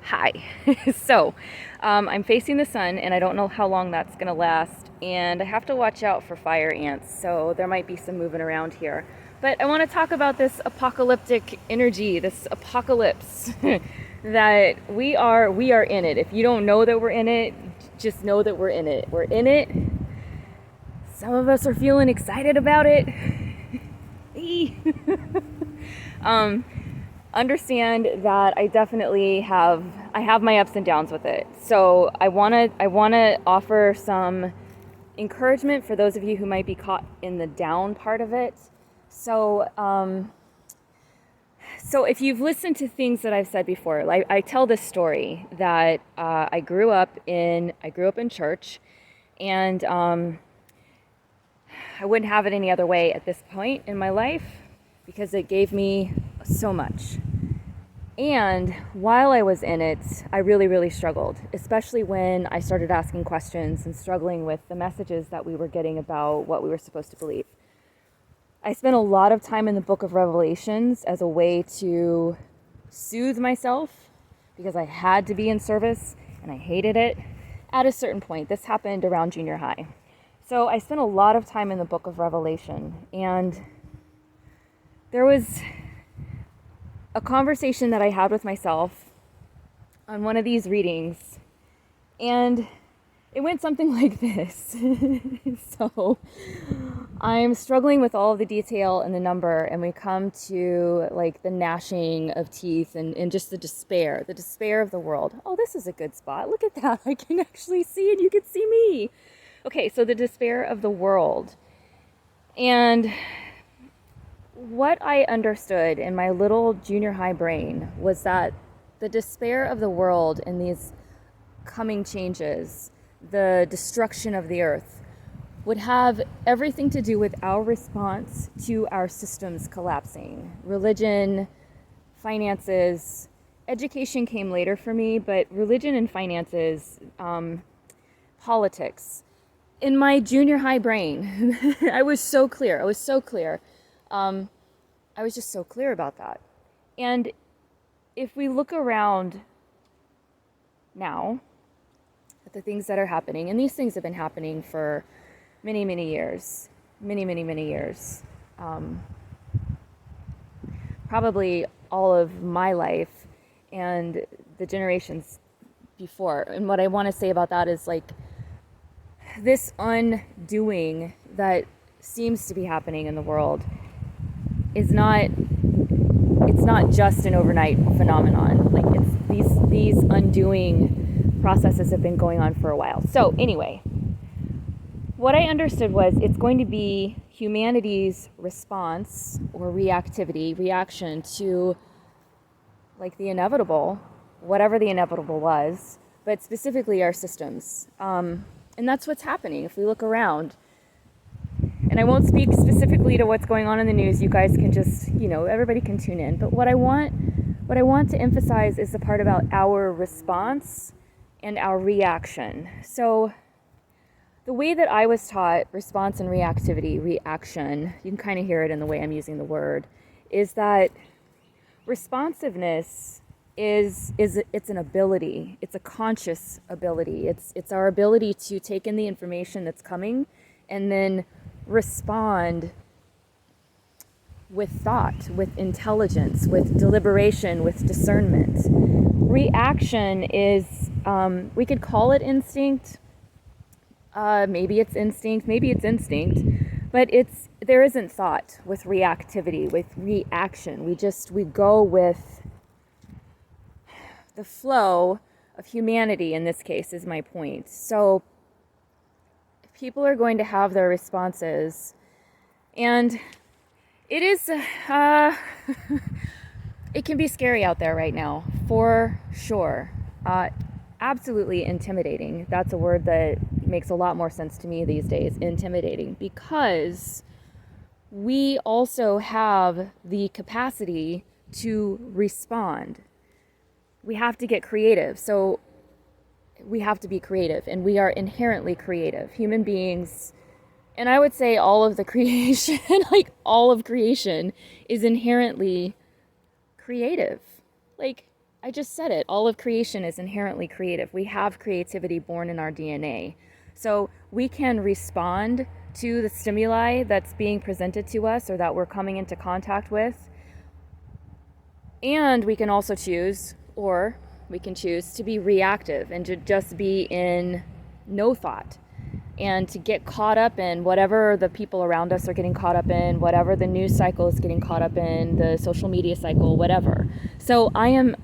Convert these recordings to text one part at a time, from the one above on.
Hi. So, I'm facing the sun, and I don't know how long that's going to last, and I have to watch out for fire ants, so there might be some moving around here. But I want to talk about this apocalyptic energy, this apocalypse that we are in it. If you don't know that we're in it, just know that we're in it. We're in it. Some of us are feeling excited about it. um, Understand that I have my ups and downs with it. So I want to offer some encouragement for those of you who might be caught in the down part of it. So if you've listened to things that I've said before, I tell this story that I grew up in church, and I wouldn't have it any other way at this point in my life because it gave me so much. And while I was in it, I really, really struggled, especially when I started asking questions and struggling with the messages that we were getting about what we were supposed to believe. I spent a lot of time in the book of Revelations as a way to soothe myself because I had to be in service and I hated it at a certain point. This happened around junior high. So I spent a lot of time in the book of Revelation, and there was a conversation that I had with myself on one of these readings, and it went something like this. So I'm struggling with all of the detail and the number, and we come to like the gnashing of teeth and just the despair of the world. Oh, this is a good spot. Look at that. I can actually see, and you can see me. Okay, so the despair of the world. And what I understood in my little junior high brain was that the despair of the world and these coming changes, the destruction of the earth, would have everything to do with our response to our systems collapsing. Religion, finances, education came later for me, but religion and finances, politics. In my junior high brain, I was so clear. I was just so clear about that. And if we look around now at the things that are happening, and these things have been happening for many, many years, many years, probably all of my life and the generations before. And what I want to say about that is like this undoing that seems to be happening in the world is not, it's not just an overnight phenomenon. Like it's these undoing processes have been going on for a while. So anyway, what I understood was it's going to be humanity's response or reaction to like the inevitable, whatever the inevitable was, but specifically our systems. And that's what's happening if we look around. And I won't speak specifically to what's going on in the news. You guys can just, everybody can tune in. But what I want to emphasize is the part about our response and our reaction. So the way that I was taught response and reaction, you can kind of hear it in the way I'm using the word, is that responsiveness is it's an ability. It's a conscious ability. It's our ability to take in the information that's coming and then respond with thought, with intelligence, with deliberation, with discernment. Reaction is, we could call it instinct. Maybe it's instinct, but there isn't thought with reactivity, with reaction. We go with the flow of humanity in this case is my point. So people are going to have their responses, and it is it can be scary out there right now, for sure. Absolutely intimidating. That's a word that makes a lot more sense to me these days, intimidating, because we also have the capacity to respond. We have to get creative. So we have to be creative, and we are inherently creative. Human beings, and I would say all of the creation, like all of creation is inherently creative. Like I just said it. All of creation is inherently creative. We have creativity born in our DNA. So we can respond to the stimuli that's being presented to us or that we're coming into contact with. And we can also choose, or we can choose to be reactive and to just be in no thought and to get caught up in whatever the people around us are getting caught up in, whatever the news cycle is getting caught up in, the social media cycle, whatever. So I am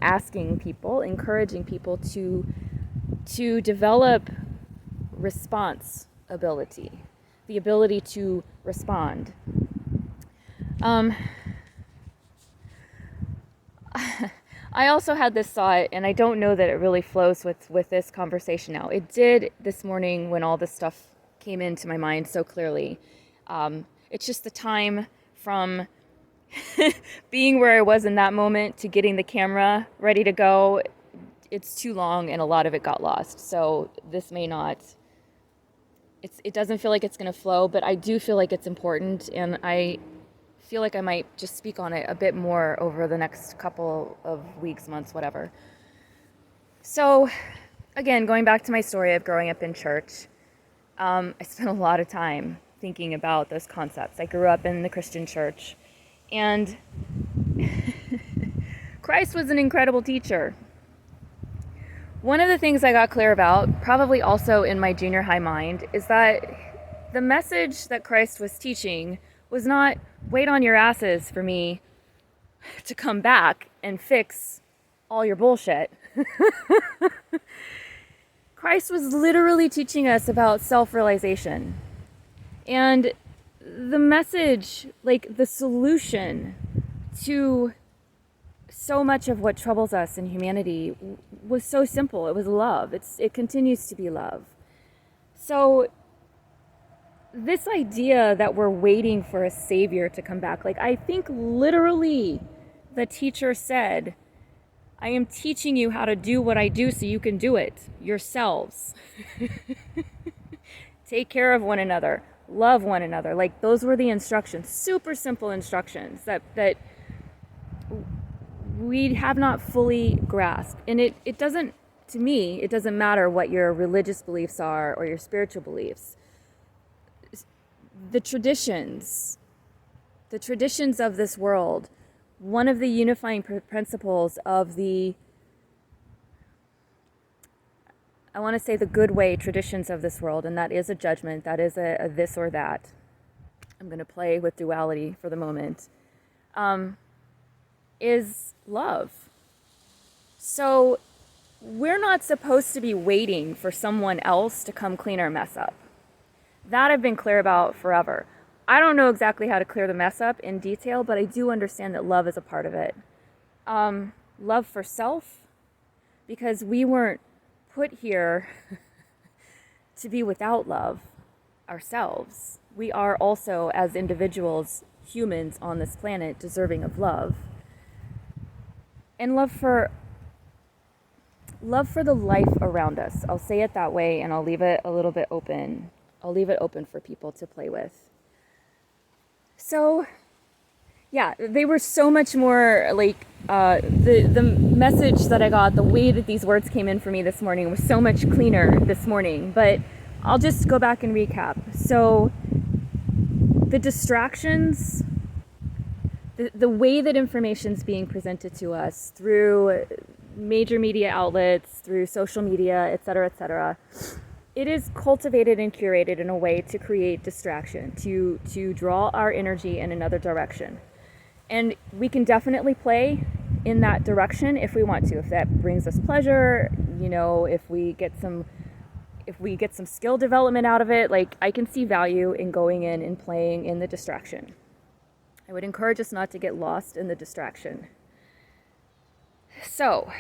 asking people, encouraging people to develop response ability, the ability to respond. I also had this thought, and I don't know that it really flows with this conversation now. It did this morning when all this stuff came into my mind so clearly. It's just the time from being where I was in that moment to getting the camera ready to go. It's too long, and a lot of it got lost. So this may not... It doesn't feel like it's going to flow, but I do feel like it's important, and I feel like I might just speak on it a bit more over the next couple of weeks, months, whatever. So, again, going back to my story of growing up in church, I spent a lot of time thinking about those concepts. I grew up in the Christian church, and Christ was an incredible teacher. One of the things I got clear about, probably also in my junior high mind, is that the message that Christ was teaching was not wait on your asses for me to come back and fix all your bullshit. Christ was literally teaching us about self-realization. And the message, like the solution to so much of what troubles us in humanity was so simple. It was love. It continues to be love. So this idea that we're waiting for a savior to come back, like I think literally the teacher said, I am teaching you how to do what I do so you can do it yourselves. Take care of one another, love one another. Like those were the instructions, super simple instructions that we have not fully grasped. And it doesn't, to me, it doesn't matter what your religious beliefs are or your spiritual beliefs. The traditions of this world, one of the unifying principles of the, I want to say the good way traditions of this world, and that is a judgment, that is a this or that. I'm going to play with duality for the moment, is love. So we're not supposed to be waiting for someone else to come clean our mess up. That I've been clear about forever. I don't know exactly how to clear the mess up in detail, but I do understand that love is a part of it. Love for self, because we weren't put here to be without love ourselves. We are also, as individuals, humans on this planet, deserving of love. And love for the life around us. I'll say it that way, and I'll leave it a little bit open. I'll leave it open for people to play with. So, yeah, they were so much more like the message that I got, the way that these words came in for me this morning was so much cleaner this morning. But I'll just go back and recap. So, the distractions, the way that information's being presented to us through major media outlets, through social media, et cetera, it is cultivated and curated in a way to create distraction, to draw our energy in another direction. And we can definitely play in that direction if we want to, if that brings us pleasure, if we get some skill development out of it. Like, I can see value in going in and playing in the distraction. I would encourage us not to get lost in the distraction. So,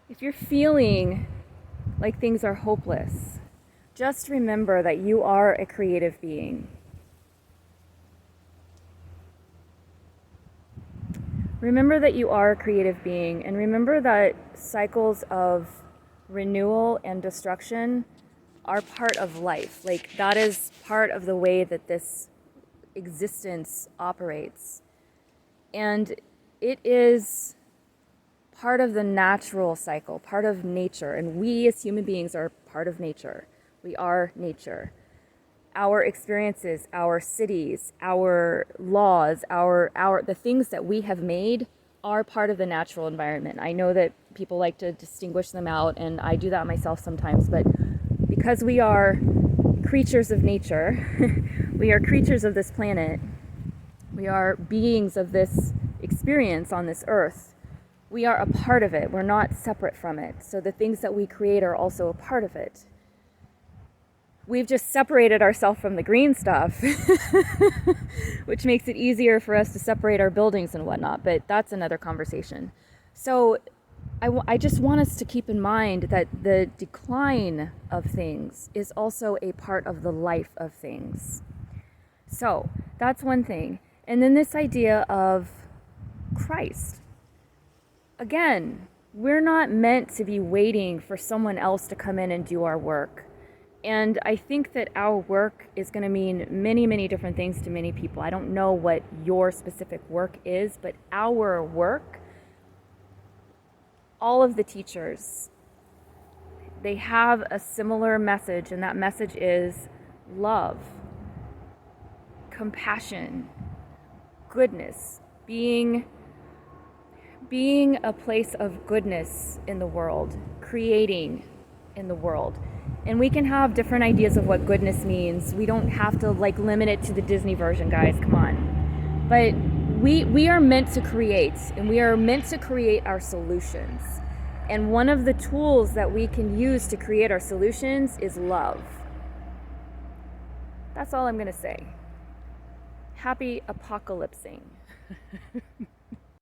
if you're feeling like things are hopeless, just remember that you are a creative being. Remember that you are a creative being, and remember that cycles of renewal and destruction are part of life. Like, that is part of the way that this existence operates. And it is part of the natural cycle, part of nature, and we as human beings are part of nature. We are nature. Our experiences, our cities, our laws, the things that we have made are part of the natural environment. I know that people like to distinguish them out, and I do that myself sometimes, but because we are creatures of nature, we are creatures of this planet, we are beings of this experience on this earth, we are a part of it. We're not separate from it. So the things that we create are also a part of it. We've just separated ourselves from the green stuff, which makes it easier for us to separate our buildings and whatnot, but that's another conversation. So I just want us to keep in mind that the decline of things is also a part of the life of things. So that's one thing. And then this idea of Christ. Again, we're not meant to be waiting for someone else to come in and do our work. And I think that our work is going to mean many, many different things to many people. I don't know what your specific work is, but our work, all of the teachers, they have a similar message, and that message is love, compassion, goodness, being a place of goodness in the world, creating in the world. And we can have different ideas of what goodness means. We don't have to limit it to the Disney version, guys, come on. But we are meant to create, and we are meant to create our solutions. And one of the tools that we can use to create our solutions is love. That's all I'm going to say. Happy apocalypsing.